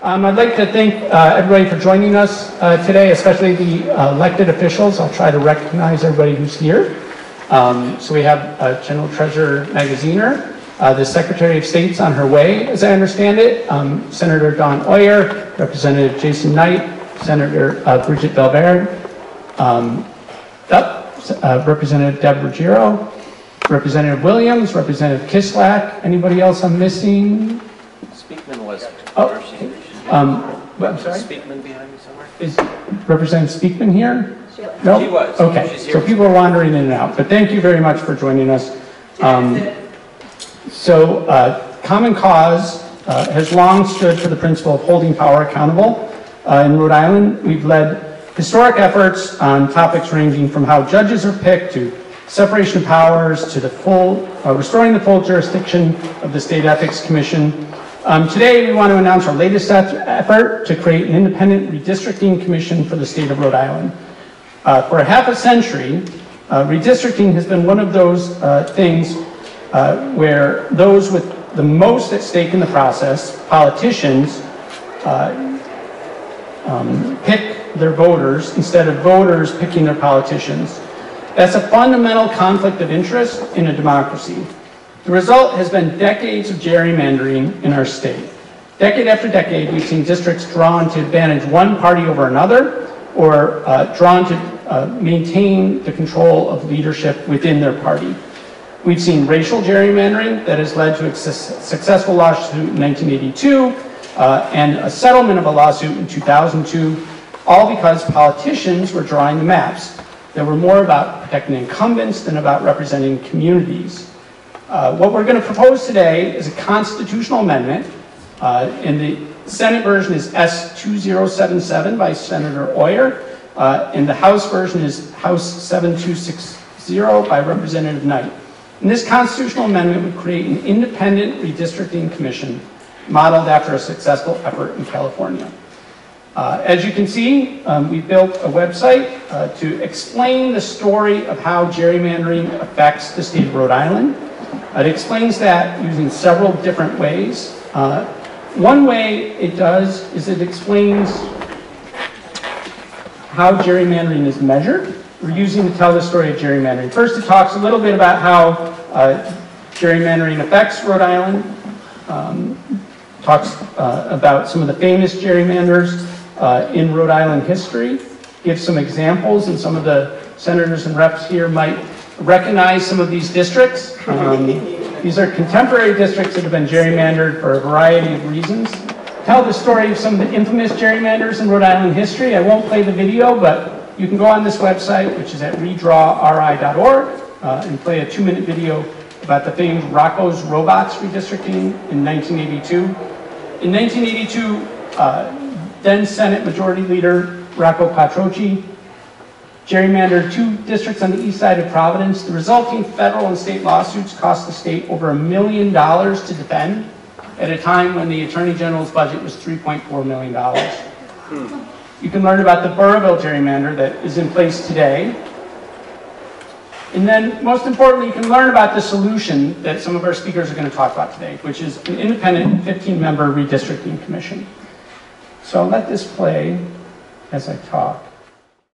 I'd like to thank everybody for joining us today, especially the elected officials. I'll try to recognize everybody who's here. So we have General Treasurer Magaziner, the Secretary of State's on her way, as I understand it, Senator Dawn Euer, Representative Jason Knight, Senator Bridget Belverne, Representative Deborah Ruggiero, Representative Williams, Representative Kislak. Anybody else I'm missing? Speakman was. I'm sorry? Speakman behind me somewhere? Is Representative Speakman here? No? She was. Okay, so people are wandering in and out, but thank you very much for joining us. Common Cause has long stood for the principle of holding power accountable. In Rhode Island, we've led historic efforts on topics ranging from how judges are picked to separation of powers to the restoring the full jurisdiction of the State Ethics Commission. Today, we want to announce our latest effort to create an independent redistricting commission for the state of Rhode Island. For a half a century, redistricting has been one of those things where those with the most at stake in the process, politicians, pick their voters instead of voters picking their politicians. That's a fundamental conflict of interest in a democracy. The result has been decades of gerrymandering in our state. Decade after decade, we've seen districts drawn to advantage one party over another, or drawn to maintain the control of leadership within their party. We've seen racial gerrymandering that has led to a successful lawsuit in 1982 and a settlement of a lawsuit in 2002, all because politicians were drawing the maps that were more about protecting incumbents than about representing communities. What we're going to propose today is a constitutional amendment. In the Senate version is S2077 by Senator Euer, and the House version is House 7260 by Representative Knight. And this constitutional amendment would create an independent redistricting commission modeled after a successful effort in California. As you can see, we built a website to explain the story of how gerrymandering affects the state of Rhode Island. It explains that using several different ways. One way it does is it explains how gerrymandering is measured. We're using to tell the story of gerrymandering. First, it talks a little bit about how gerrymandering affects Rhode Island. Talks about some of the famous gerrymanders in Rhode Island history. Gives some examples, and some of the senators and reps here might recognize some of these districts. These are contemporary districts that have been gerrymandered for a variety of reasons. Tell the story of some of the infamous gerrymanders in Rhode Island history. I won't play the video, but you can go on this website, which is at redrawri.org, and play a 2-minute video about the famous Rocco's Robots redistricting in 1982. In 1982, then Senate Majority Leader Rocco Quattrocchi gerrymandered 2 districts on the east side of Providence. The resulting federal and state lawsuits cost the state over $1 million to defend at a time when the Attorney General's budget was $3.4 million. You can learn about the Burrillville gerrymander that is in place today. And then, most importantly, you can learn about the solution that some of our speakers are going to talk about today, which is an independent 15-member redistricting commission. So I'll let this play as I talk.